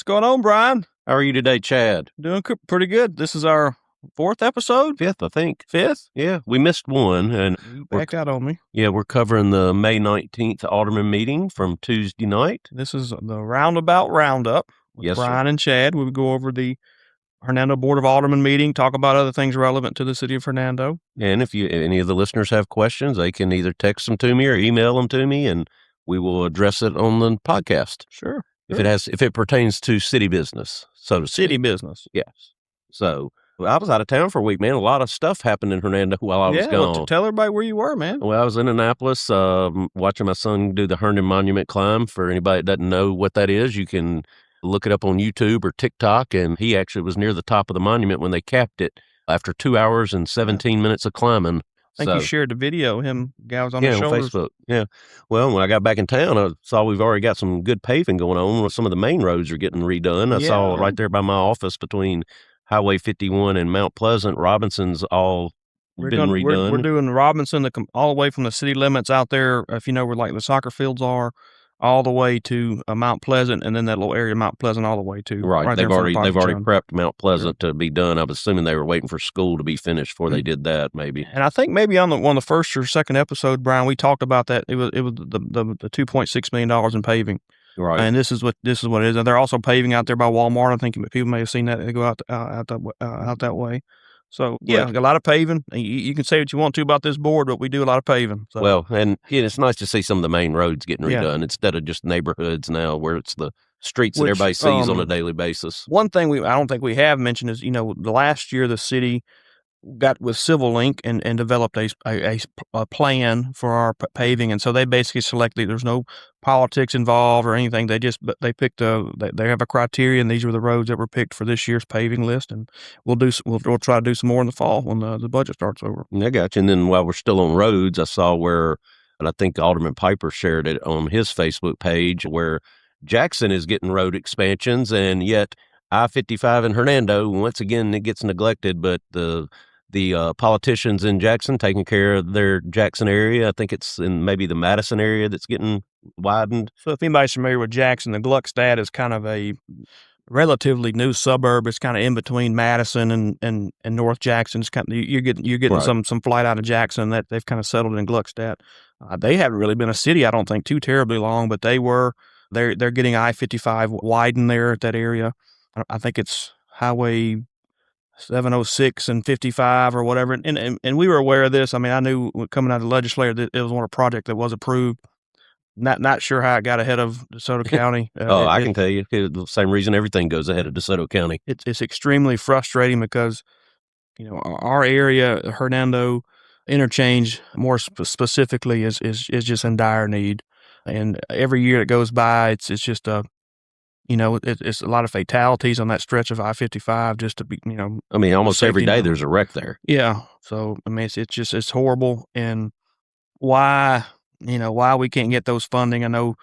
going on, Brian? How are you today, Chad? Doing pretty good. This is our fourth episode? Fifth, I think. Fifth? Yeah, we missed one. And You backed out on me. Yeah, we're covering the May 19th Alderman meeting from Tuesday night. This is the Roundabout Roundup with Yes, Brian sir. and Chad. We would go over the Hernando Board of Alderman meeting, talk about other things relevant to the city of Hernando. And if any of the listeners have questions, they can either text them to me or email them to me, and we will address it on the podcast. Sure. If it pertains to city business, so to speak. City business. Yes. So I was out of town for a week, man. A lot of stuff happened in Hernando while I was gone. Well, tell everybody where you were, man. Well, I was in Annapolis watching my son do the Hernando Monument climb. For anybody that doesn't know what that is, you can look it up on YouTube or TikTok. And he actually was near the top of the monument when they capped it after 2 hours and 17 minutes of climbing. I think you shared the video, guys on his shoulders. On Facebook. Yeah. Well, when I got back in town, I saw we've already got some good paving going on. Some of the main roads are getting redone. I saw right there by my office between Highway 51 and Mount Pleasant, Robinson's all been redone. We're doing Robinson all the way from the city limits out there, if you know where like the soccer fields are, all the way to Mount Pleasant, and then that little area of Mount Pleasant all the way to right. They've already prepped Mount Pleasant to be done. I was assuming they were waiting for school to be finished before they did that, maybe. And I think maybe on one of the first or second episode, Brian, we talked about that. It was the $2.6 million in paving. Right. And this is what it is. And they're also paving out there by Walmart. I think people may have seen that. They go out that way. So, yeah, a lot of paving. You can say what you want to about this board, but we do a lot of paving. So. Well, and it's nice to see some of the main roads getting redone instead of just neighborhoods now where it's the streets that everybody sees on a daily basis. One thing I don't think we have mentioned is, the last year the city got with Civil Link and developed a plan for our paving. And so they basically selected, there's no politics involved or anything. They picked they have a criteria, and these were the roads that were picked for this year's paving list. And we'll try to do some more in the fall when the budget starts over. I got you. And then while we're still on roads, I saw and I think Alderman Piper shared it on his Facebook page, where Jackson is getting road expansions, and yet I-55 in Hernando, once again, it gets neglected, but the politicians in Jackson taking care of their Jackson area. I think it's in maybe the Madison area that's getting widened. So if anybody's familiar with Jackson, the Gluckstadt is kind of a relatively new suburb. It's kind of in between Madison and North Jackson. It's kind of, you're getting right. some flight out of Jackson that they've kind of settled in Gluckstadt. They haven't really been a city, I don't think, too terribly long, but they're getting I-55 widened there at that area. I think it's Highway 706 and 55 or whatever. And we were aware of this. I mean, I knew coming out of the legislature that it was one of the projects that was approved. Not sure how it got ahead of DeSoto County. I can tell you, the same reason everything goes ahead of DeSoto County. It's extremely frustrating because, our area, Hernando interchange more specifically is just in dire need. And every year that goes by, it's just it's a lot of fatalities on that stretch of I-55 just to be, I mean, almost every day there's a wreck there. Yeah. So, I mean, it's horrible. And why we can't get those funding. I know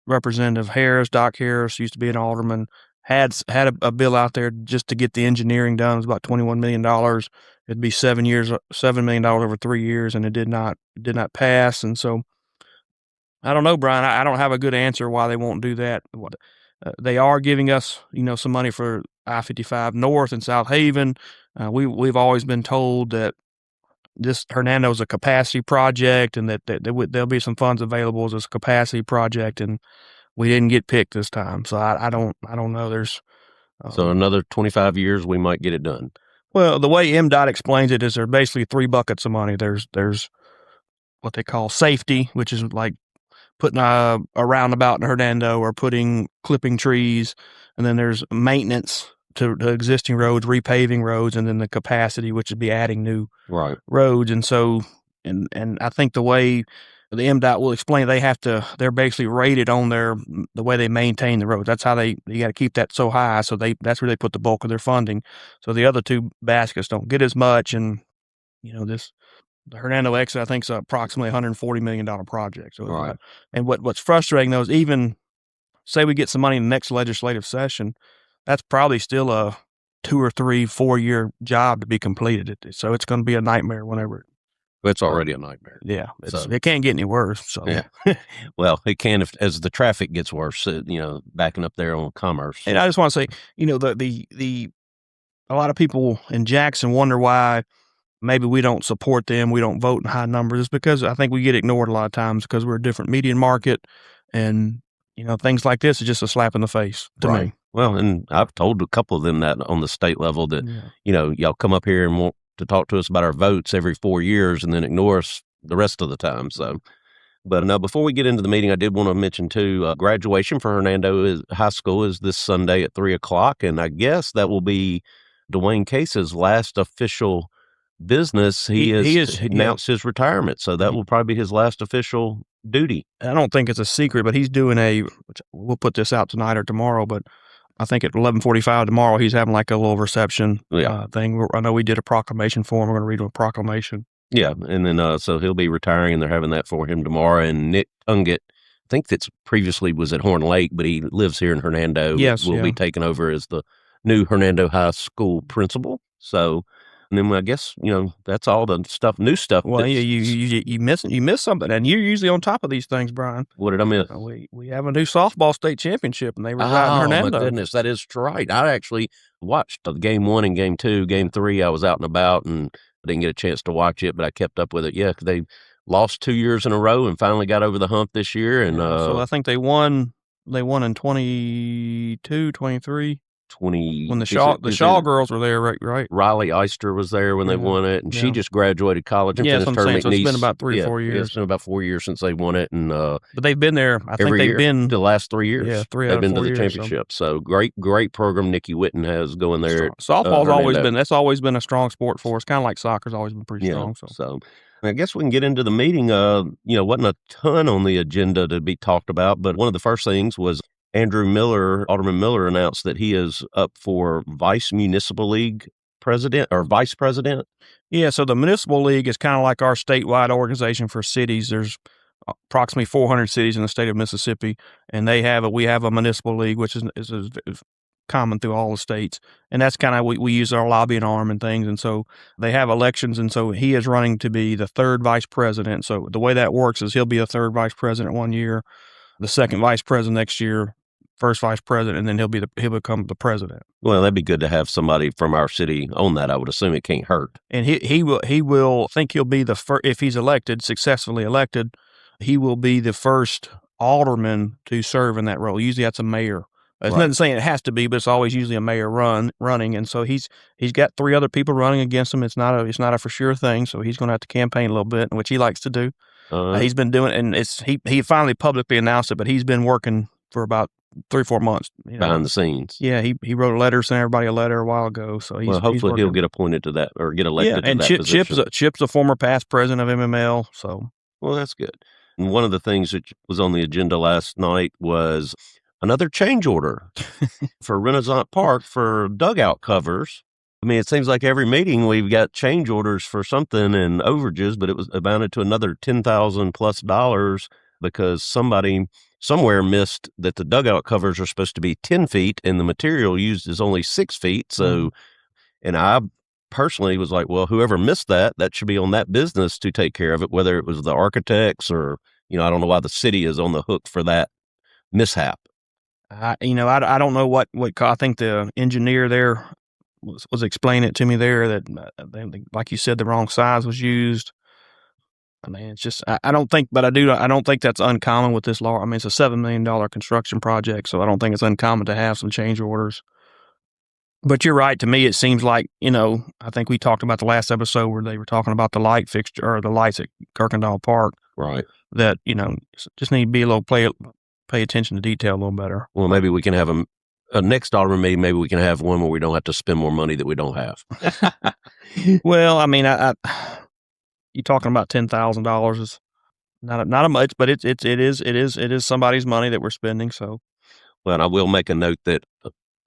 Representative Doc Harris used to be an alderman, had a bill out there just to get the engineering done. It was about $21 million. It'd be $7 million over 3 years, and it did not pass. And so I don't know, Brian, I don't have a good answer why they won't do that. They are giving us, some money for I-55 North and South Haven. We've always been told that this Hernando's a capacity project, and that there'll be some funds available as a capacity project, and we didn't get picked this time. So I don't know. There's so another 25 years we might get it done. Well, the way MDOT explains it is there are basically 3 buckets of money. There's what they call safety, which is like putting a roundabout in Hernando or clipping trees. And then there's maintenance to existing roads, repaving roads, and then the capacity, which would be adding new roads. And so, and I think the way the MDOT will explain, they're basically rated on the way they maintain the roads. That's how you got to keep that so high. So that's where they put the bulk of their funding. So the other 2 baskets don't get as much. And, the Hernando exit, I think, is approximately $140 million project. So, and what's frustrating though is, even say we get some money in the next legislative session, that's probably still a 2 or 3, 4 year job to be completed. So it's going to be a nightmare whenever It's already a nightmare. Yeah, So it can't get any worse. So yeah, well, it can if as the traffic gets worse. Backing up there on Commerce. And I just want to say, a lot of people in Jackson wonder why maybe we don't support them, we don't vote in high numbers. It's because I think we get ignored a lot of times because we're a different median market, and things like this is just a slap in the face to me. Well, and I've told a couple of them that on the state level that y'all come up here and want to talk to us about our votes every 4 years and then ignore us the rest of the time. So. But no, before we get into the meeting, I did want to mention too, graduation for Hernando High School is this Sunday at 3:00, and I guess that will be Dwayne Case's last official business. He has announced his retirement, so that will probably be his last official duty. I don't think it's a secret, but he's doing we'll put this out tonight or tomorrow, but I think at 11:45 tomorrow, he's having like a little reception thing. I know we did a proclamation for him. We're going to read him a proclamation. Yeah, and then so he'll be retiring, and they're having that for him tomorrow. And Nick Tungett, I think that's previously was at Horn Lake, but he lives here in Hernando. Yes, will be taking over as the new Hernando High School principal. So, and then I guess that's all the new stuff. Well, you miss something, and you're usually on top of these things, Brian. What did I miss? We have a new softball state championship, and they were out in Hernando. Oh my goodness, that is right. I actually watched game 1 and game 2. Game 3, I was out and about and I didn't get a chance to watch it, but I kept up with it. Yeah, they lost 2 years in a row and finally got over the hump this year. And so I think they won. They won in 22, 23. 20 when the Shaw girls were there, right? Riley Eister was there when they won it, and she just graduated college and finished her McNeese. So it's been about 3 or 4 years. It's been about 4 years since they won it, and but they've been there. I think they've been the last 3 years. Yeah, they've been to the championship. So great program. Nikki Witten has going there. Softball's always been a strong sport for us, kind of like soccer's always been pretty strong. So I guess we can get into the meeting. Wasn't a ton on the agenda to be talked about, but one of the first things was Alderman Miller announced that he is up for Vice Municipal League president or vice president. Yeah, so the Municipal League is kind of like our statewide organization for cities. There's approximately 400 cities in the state of Mississippi, and we have a Municipal League, which is common through all the states. And that's kind of, we use our lobbying arm and things. And so they have elections. And so he is running to be the third vice president. So the way that works is he'll be a third vice president one year, the second vice president next year, first vice president, and then he'll become the president. Well, that'd be good to have somebody from our city on that. I would assume it can't hurt. And he will think he'll be the first, if he's successfully elected, he will be the first alderman to serve in that role. Usually that's a mayor. It's nothing saying it has to be, but it's always usually a mayor running. And so he's got 3 other people running against him. It's not a for sure thing. So he's going to have to campaign a little bit, which he likes to do. He's been doing, and he finally publicly announced it, but he's been working for about 3 or 4 months behind the scenes. Yeah, he wrote a letter, sent everybody a letter a while ago. So hopefully he'll get appointed to that or get elected to that position. Chip's a former past president of MML. So that's good. And one of the things that was on the agenda last night was another change order for Renaissance Park for dugout covers. I mean, it seems like every meeting we've got change orders for something and overages, but it was amounted to another $10,000+ because somebody somewhere missed that the dugout covers are supposed to be 10 feet and the material used is only 6 feet. So, and I personally was like, well, whoever missed that should be on that business to take care of it, whether it was the architects or, I don't know why the city is on the hook for that mishap. I don't know what I think the engineer there was explaining it to me there that, like you said, the wrong size was used. I mean, it's just, I don't think that's uncommon with this law. I mean, it's a $7 million construction project, so I don't think it's uncommon to have some change orders. But you're right. To me, it seems like, I think we talked about the last episode where they were talking about the light fixture or the lights at Kirkendall Park. Right. That, just need to be a little pay attention to detail a little better. Well, maybe we can have a next Alderman meeting. Maybe we can have one where we don't have to spend more money that we don't have. Well, I mean, you're talking about $10,000 is not a much, but it is somebody's money that we're spending. So, well, and I will make a note that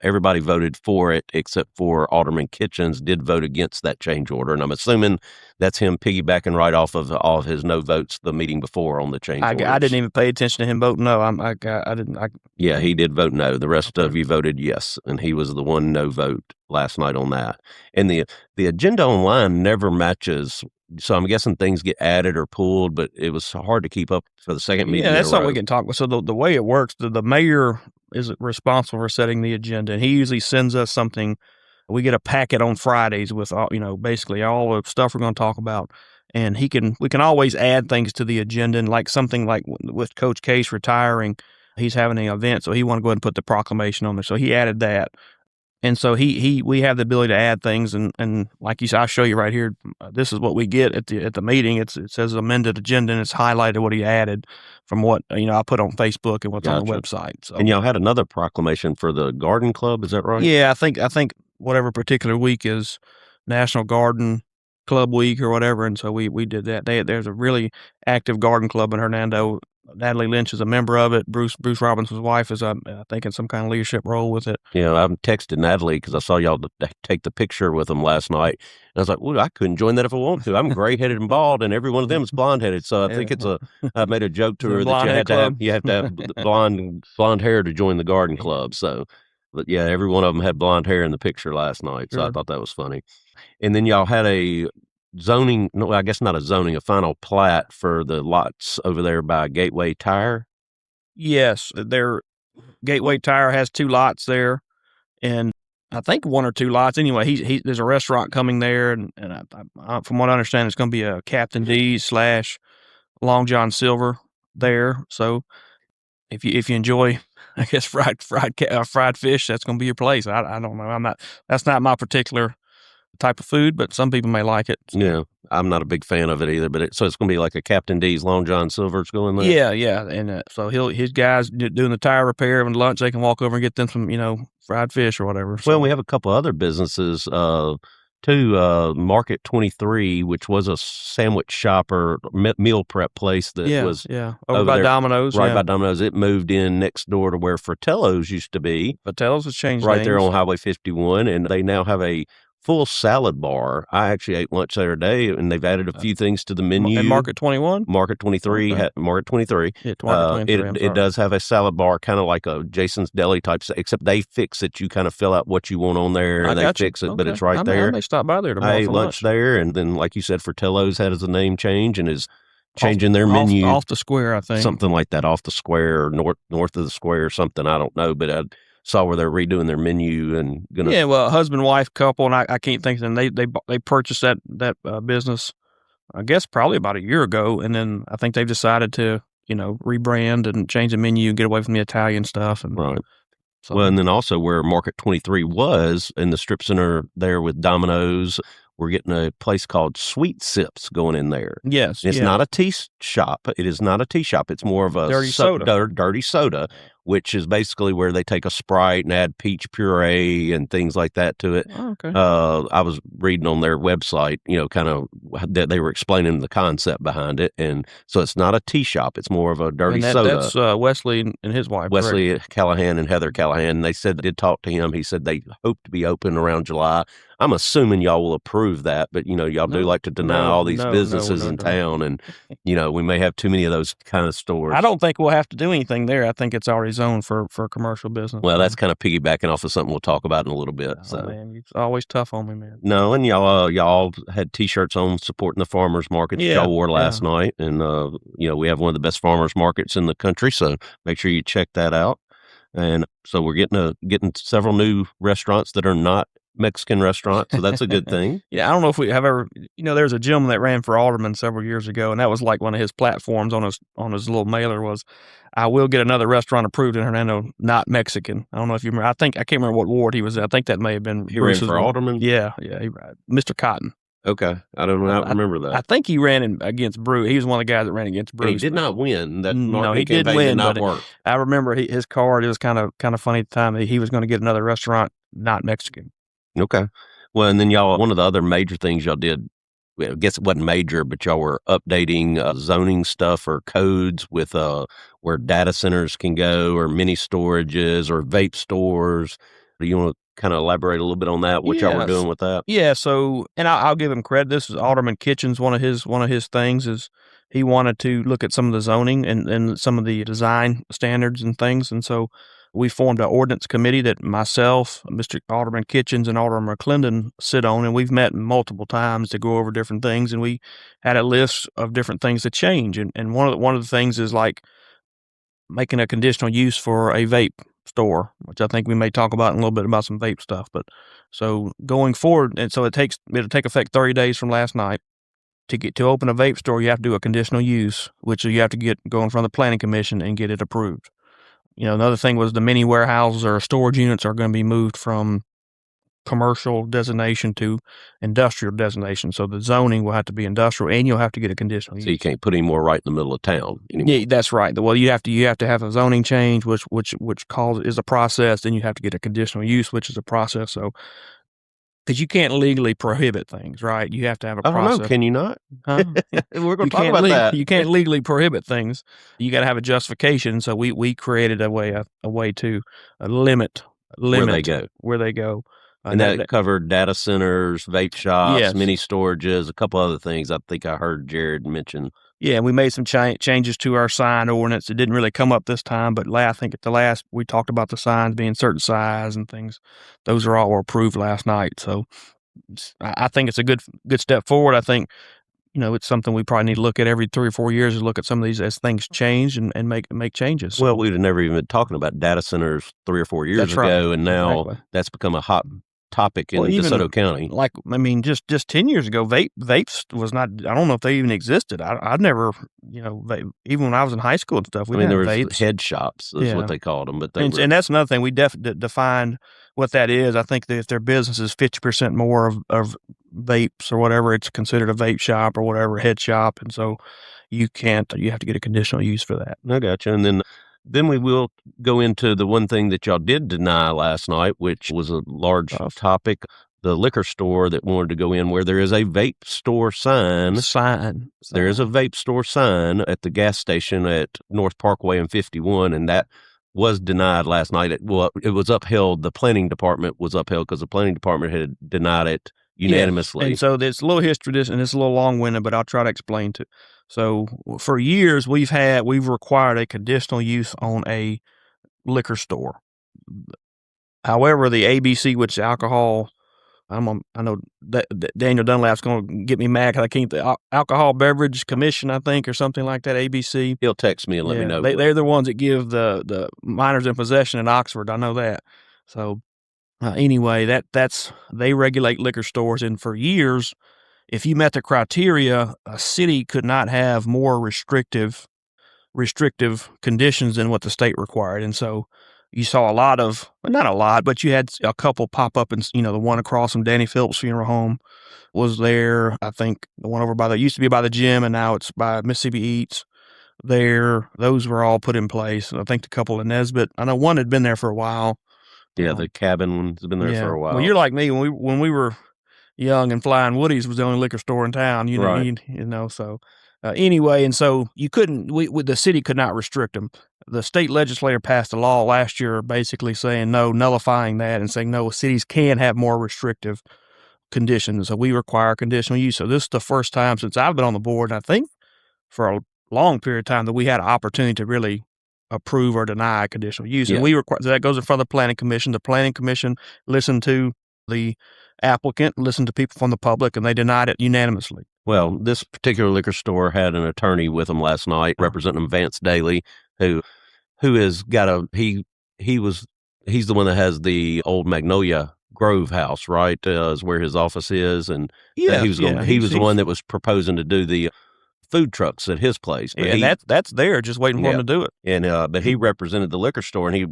everybody voted for it except for Alderman Kitchens did vote against that change order, and I'm assuming that's him piggybacking right off of all of his no votes the meeting before on the change order. I didn't even pay attention to him voting no. I didn't. Yeah, he did vote no. The rest of you voted yes, and he was the one no vote last night on that. And the agenda online never matches So I'm guessing things get added or pulled, but it was hard to keep up for the second Yeah, meeting in that's a something we row. can talk about. So the way it works, the mayor is responsible for setting the agenda, and he usually sends us something. We get a packet on Fridays with all, basically all the stuff we're going to talk about, and we can always add things to the agenda, and like something like with Coach Case retiring, he's having an event, so he want to go ahead and put the proclamation on there. So he added that. And so we have the ability to add things, and like you said, I'll show you right here. This is what we get at the meeting. It says amended agenda, and it's highlighted what he added from what I put on Facebook and what's on the Gotcha. website. So And y'all had another proclamation for the garden club, is that right? yeah, I think whatever particular week is National Garden Club Week or whatever, and so we did that. There's a really active garden club in Hernando. Natalie Lynch is a member of it. Bruce Robinson's wife is, I think, in some kind of leadership role with it. I texted Natalie because I saw y'all take the picture with them last night. And I was like, well, I couldn't join that if I want to. I'm gray-headed and bald, and every one of them is blonde-headed. So I think I made a joke to The her that Blondehead Club. you have to have blonde hair to join the garden club. So, but yeah, every one of them had blonde hair in the picture last night. So I Sure. thought that was funny. And then y'all had a zoning, no, I guess not a zoning, a final plat for the lots over there by Gateway Tire. Yes, Gateway Tire has 2 lots there, and I think 1 or 2 lots. Anyway, there's a restaurant coming there, and from what I understand, it's going to be a Captain D's / Long John Silver there. So if you enjoy, I guess fried fish, that's going to be your place. I don't know. That's not my particular type of food, but some people may like it. So. Yeah, I'm not a big fan of it either. But so it's going to be like a Captain D's Long John Silver's going there. Yeah, and so his guys doing the tire repair and lunch. They can walk over and get them some fried fish or whatever. So. Well, we have a couple other businesses too. Market 23, which was a sandwich shop or meal prep place that was over by there, Domino's, right by Domino's. It moved in next door to where Fratello's used to be. Fratello's has changed right names. there on Highway 51, and they now have a full salad bar. I actually ate lunch there today, and they've added a few things to the menu. And Market 21? Market 23. Okay. Market 23. Yeah, Market 23. It does have a salad bar, kind of like a Jason's Deli type, except they fix it. You kind of fill out what you want on there, and they fix it, but it's right there. I may stop by there tomorrow. I ate for lunch there, and then, like you said, Fratello's had a name change and is changing their menu. Off the square, I think. Something like that, off the square, or north of the square or something. I don't know, but I saw where they're redoing their menu and gonna. Yeah, well, husband wife couple, and I can't think. And they purchased that business, I guess probably about a year ago, and then I think they've decided to rebrand and change the menu and get away from the Italian stuff. And right. So. Well, and then also where Market 23 was in the strip center there with Domino's, we're getting a place called Sweet Sips going in there. Yes, it's not a tea shop. It is not a tea shop. It's more of a dirty soda. Dirty soda, which is basically where they take a Sprite and add peach puree and things like that to it. Oh, okay. I was reading on their website, kind of that they were explaining the concept behind it, and so it's not a tea shop. It's more of a dirty soda. That's Wesley and his wife. Wesley correct? Callahan and Heather Callahan. They said they did talk to him. He said they hope to be open around July. I'm assuming y'all will approve that, but y'all do like to deny all these businesses in town, and we may have too many of those kind of stores. I don't think we'll have to do anything there. I think it's already zoned for commercial business. Well, that's kind of piggybacking off of something we'll talk about in a little bit. So, man, you're always tough on me, man. No, and y'all had T-shirts on supporting the farmers market that y'all wore last night, and we have one of the best farmers markets in the country, so make sure you check that out. And so we're getting several new restaurants that are not Mexican restaurant, so that's a good thing. Yeah, I don't know if we have ever, there's a gentleman that ran for alderman several years ago, and that was like one of his platforms on his little mailer was, I will get another restaurant approved in Hernando, not Mexican. I don't know if you remember. I can't remember what ward he was in. I think that may have been he ran for alderman. Yeah, Mr. Cotton. Okay, I don't remember that. I think he ran against Bruce. He was one of the guys that ran against Bruce. And he did not win. That no, he did win, did not work. I remember his card. It was kind of funny at the time that he was going to get another restaurant, not Mexican. Okay. Well, and then y'all, one of the other major things y'all did, I guess it wasn't major, but y'all were updating zoning stuff or codes with where data centers can go or mini storages or vape stores. Do you want to kind of elaborate a little bit on that, what y'all were doing with that? Yeah, so, and I'll give him credit. This is Alderman Kitchen's one of his things is he wanted to look at some of the zoning and some of the design standards and things. And so we formed an ordinance committee that myself, Mr. Alderman Kitchens, and Alderman McClendon sit on, and we've met multiple times to go over different things. And we had a list of different things to change. And one of the things is like making a conditional use for a vape store, which I think we may talk about in a little bit about some vape stuff. But so going forward, and so it'll take effect 30 days from last night. To open a vape store, you have to do a conditional use, which you have to go in front of the planning commission and get it approved. Another thing was the mini warehouses or storage units are going to be moved from commercial designation to industrial designation. So the zoning will have to be industrial, and you'll have to get a conditional use. So you can't put any more right in the middle of town anymore. Yeah, that's right. Well, you have to have a zoning change, which is a process. Then you have to get a conditional use, which is a process. So because you can't legally prohibit things, right? You have to have a process. I don't know. Can you not? Huh? We're going to talk about that. You can't legally prohibit things. You got to have a justification. So we created a way to limit where they go. And that covered data centers, vape shops, yes, mini storages, a couple other things I think I heard Jared mention. Yeah, we made some changes to our sign ordinance. It didn't really come up this time, but I think at the last we talked about the signs being certain size and things. Those are all approved last night. So I think it's a good step forward. I think it's something we probably need to look at every 3 or 4 years, is look at some of these as things change and make changes. Well, we'd have never even been talking about data centers 3 or 4 years ago, and now that's become a hot topic in DeSoto County. Like, I mean, just 10 years ago, vapes was not, I don't know if they even existed. I'd never, even when I was in high school and stuff, there was vapes. Head shops, is what they called them. But and that's another thing. We defined what that is. I think that if their business is 50% more of vapes or whatever, it's considered a vape shop or whatever, head shop. And so you have to get a conditional use for that. I gotcha. And then we will go into the one thing that y'all did deny last night, which was a large topic, the liquor store that wanted to go in where there is a vape store sign. There is a vape store sign at the gas station at North Parkway and 51, and that was denied last night. It was upheld. The planning department was upheld because the planning department had denied it unanimously. Yeah. And so there's a little history to this, and it's a little long-winded, but I'll try to explain to. So for years we've required a conditional use on a liquor store. However, the ABC, which is alcohol, I know that Daniel Dunlap's going to get me mad because I can't. The Alcohol Beverage Commission, I think, or something like that. ABC. He'll text me and let me know. They're the ones that give the minors in possession in Oxford. I know that. So anyway, they regulate liquor stores, and for years, if you met the criteria, a city could not have more restrictive conditions than what the state required. And so you saw not a lot, but you had a couple pop up, and the one across from Danny Phillips Funeral Home was there. I think the one over used to be by the gym, and now it's by Mississippi Eats there. Those were all put in place. I think the couple in Nesbitt, I know one had been there for a while. Yeah, the cabin one's been there for a while. Well, you're like me when we were young, and Flying Woody's was the only liquor store in town, right. So anyway, and so you couldn't, the city could not restrict them. The state legislature passed a law last year basically saying no, nullifying that and saying no, cities can have more restrictive conditions. So we require conditional use. So this is the first time since I've been on the board, and I think for a long period of time, that we had an opportunity to really approve or deny conditional use. Yeah. And so that goes in front of the planning commission. The planning commission listened to the applicant, listened to people from the public, and they denied it unanimously. Well, this particular liquor store had an attorney with them last night, representing Vance Daly, who has got he's the one that has the old Magnolia Grove house, right? Is where his office is, and he was the one that was proposing to do the food trucks at his place. But that's there, just waiting for him to do it. And but he represented the liquor store, and he,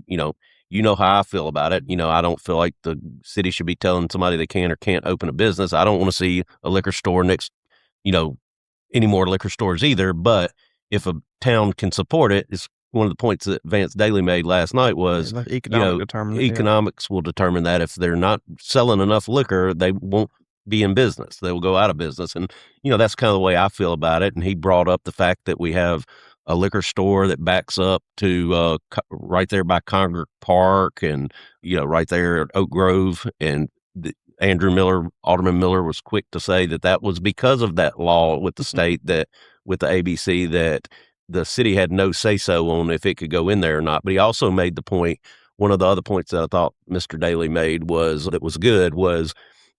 you know how I feel about it. I don't feel like the city should be telling somebody they can or can't open a business. I don't want to see a liquor store next, any more liquor stores either. But if a town can support it, it's one of the points that Vance Daly made last night was, economics will determine that. If they're not selling enough liquor, they won't be in business. They will go out of business. And, that's kind of the way I feel about it. And he brought up the fact that we have a liquor store that backs up to right there by Congress Park and, right there at Oak Grove. And Alderman Miller was quick to say that was because of that law with the state, that with the ABC, that the city had no say-so on if it could go in there or not. But he also made the point, one of the other points that I thought Mr. Daly made was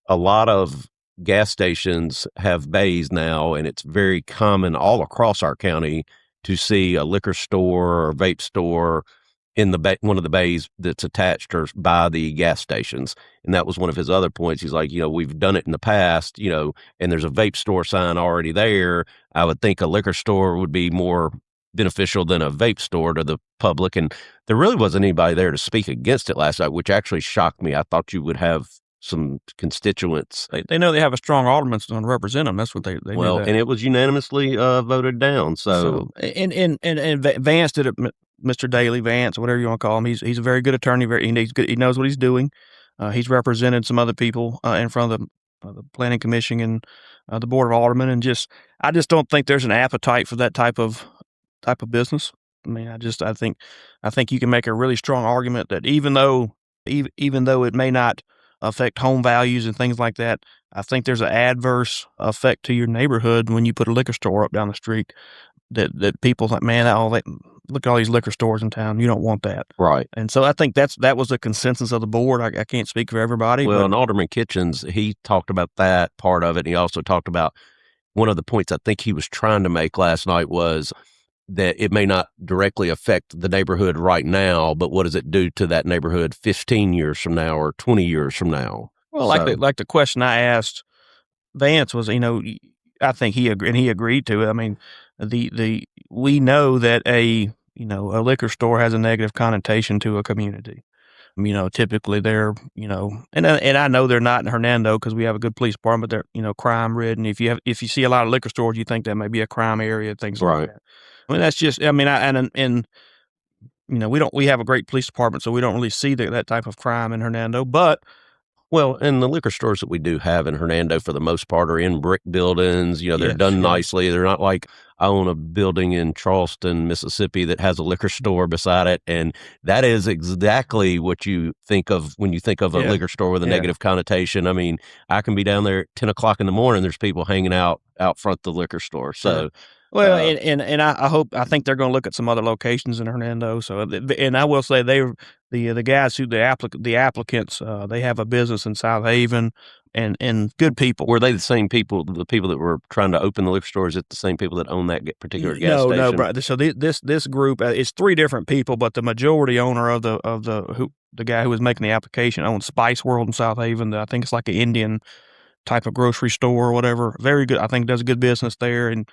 a lot of gas stations have bays now, and it's very common all across our county to see a liquor store or vape store in one of the bays that's attached or by the gas stations. And that was one of his other points. He's like, we've done it in the past, and there's a vape store sign already there. I would think a liquor store would be more beneficial than a vape store to the public. And there really wasn't anybody there to speak against it last night, which actually shocked me. I thought you would have some constituents. They know they have a strong alderman that's going to represent them. That's what they Well, knew that. and it was unanimously voted down. So and Vance did it. Mr. Daly, Vance, whatever you want to call him, he's a very good attorney. He's good. He knows what he's doing. He's represented some other people in front of the planning commission and the board of aldermen, and I just don't think there's an appetite for that type of business. I mean, I think you can make a really strong argument that even though it may not affect home values and things like that, I think there's an adverse effect to your neighborhood when you put a liquor store up down the street. That people think, man, look at all these liquor stores in town. You don't want that, right? And so I think that was the consensus of the board. I can't speak for everybody. Well, and Alderman Kitchens, he talked about that part of it. And he also talked about one of the points I think he was trying to make last night was that it may not directly affect the neighborhood right now, but what does it do to that neighborhood 15 years from now or 20 years from now? Well, like the question I asked Vance was, I think he agreed to it. I mean, we know that a liquor store has a negative connotation to a community. Typically they're, and I know they're not in Hernando because we have a good police department. They're, crime ridden. If you see a lot of liquor stores, you think that may be a crime area, things like that. I mean, that's just, we have a great police department, so we don't really see that type of crime in Hernando, but. Well, and the liquor stores that we do have in Hernando, for the most part, are in brick buildings. They're done nicely. They're not like I own a building in Charleston, Mississippi that has a liquor store beside it. And that is exactly what you think of when you think of a liquor store with a negative connotation. I mean, I can be down there at 10 o'clock in the morning. There's people hanging out front the liquor store. So, well, and I think they're going to look at some other locations in Hernando. So, and I will say the guys the applicants, they have a business in South Haven and good people. Were they the same people, the people that were trying to open the liquor store? Is it the same people that own that particular gas station? No, bro. So this group, it's three different people, but the majority owner of the guy who was making the application owns Spice World in South Haven. I think it's like an Indian type of grocery store or whatever. Very good. I think does a good business there. And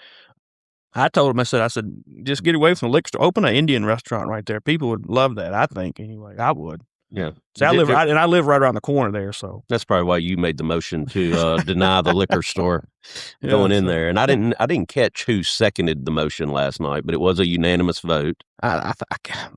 I told him, I said, just get away from the liquor store. Open an Indian restaurant right there. People would love that, I think, anyway. I would. Yeah. So I live right around the corner there, so. That's probably why you made the motion to deny the liquor store going in there. And I didn't catch who seconded the motion last night, but it was a unanimous vote. I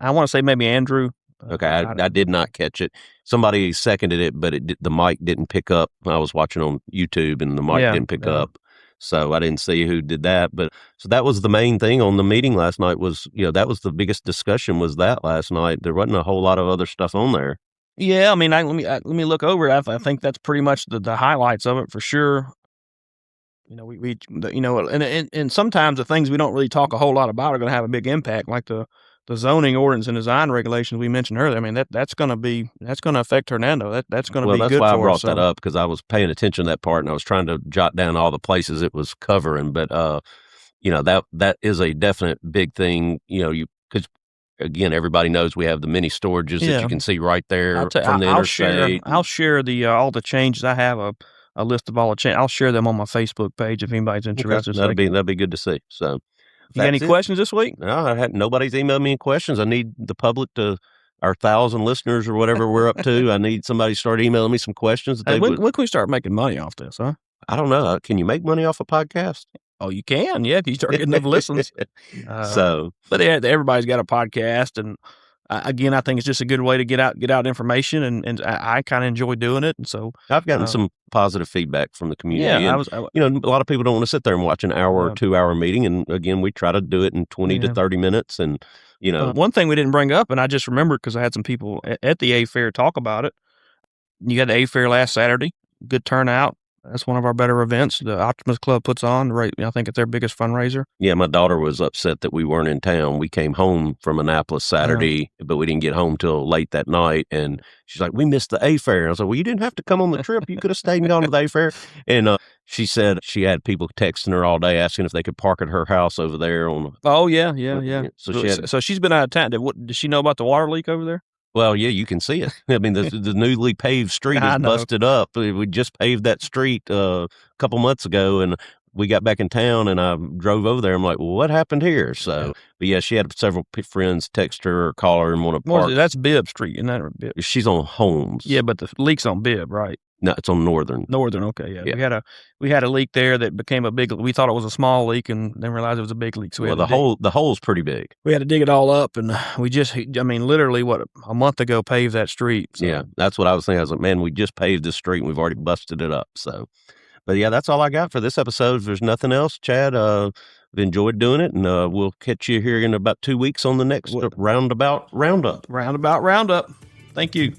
want to say maybe Andrew. Okay, I did not catch it. Somebody seconded it, but the mic didn't pick up. I was watching on YouTube, and the mic didn't pick up. So I didn't see who did that, so that was the main thing on the meeting last night was, that was the biggest discussion was that last night. There wasn't a whole lot of other stuff on there. Yeah. I mean, let me look over it. I think that's pretty much the highlights of it for sure. And sometimes the things we don't really talk a whole lot about are going to have a big impact, like the zoning ordinance and design regulations we mentioned earlier. I mean, that's going to affect Hernando. That's going to be good for us. Well, that's why I brought that up, because I was paying attention to that part and I was trying to jot down all the places it was covering. But, that is a definite big thing, because again, everybody knows we have the mini storages that you can see right there from the interstate. I'll share all the changes. I have a list of all the changes. I'll share them on my Facebook page if anybody's interested. Okay. That'd be good to see. So. You got any questions this week? No, nobody's emailed me any questions. I need the public our 1,000 listeners or whatever we're up to. I need somebody to start emailing me some questions. When can we start making money off this, huh? I don't know. Can you make money off a podcast? Oh, you can. Yeah, if you start getting enough listens. But everybody's got a podcast, and again, I think it's just a good way to get out information, and I kind of enjoy doing it. And so I've gotten some positive feedback from the community. Yeah, and, a lot of people don't want to sit there and watch an hour or 2 hour meeting. And again, we try to do it in 20 to 30 minutes. And, one thing we didn't bring up, and I just remembered because I had some people at the A Fair talk about it. You had the A Fair last Saturday, good turnout. That's one of our better events the Optimus Club puts on. Right, I think it's their biggest fundraiser. Yeah, my daughter was upset that we weren't in town. We came home from Annapolis Saturday, but we didn't get home till late that night. And she's like, "We missed the A Fair." I was like, "Well, you didn't have to come on the trip. You could have stayed and gone to the A Fair." And she said she had people texting her all day asking if they could park at her house over there. Oh yeah. So she had. So she's been out of town. Does she know about the water leak over there? Well, yeah, you can see it. I mean, the newly paved street is busted up. We just paved that street a couple months ago, and we got back in town, and I drove over there. I'm like, well, what happened here? So, but yeah, she had several friends text her or call her and want to park. That's Bibb Street, isn't that Bibb? She's on Holmes. Yeah, but the leak's on Bibb, right? No, it's on Northern. Northern, okay, yeah. We had a leak there that became a big. We thought it was a small leak, and then realized it was a big leak. So the hole's pretty big. We had to dig it all up, and we literally, a month ago paved that street. So. Yeah, that's what I was thinking. I was like, man, we just paved this street, and we've already busted it up. So, but yeah, that's all I got for this episode. If there's nothing else, Chad, I've enjoyed doing it, and we'll catch you here in about 2 weeks on the next Roundabout Roundup. Roundabout Roundup. Thank you.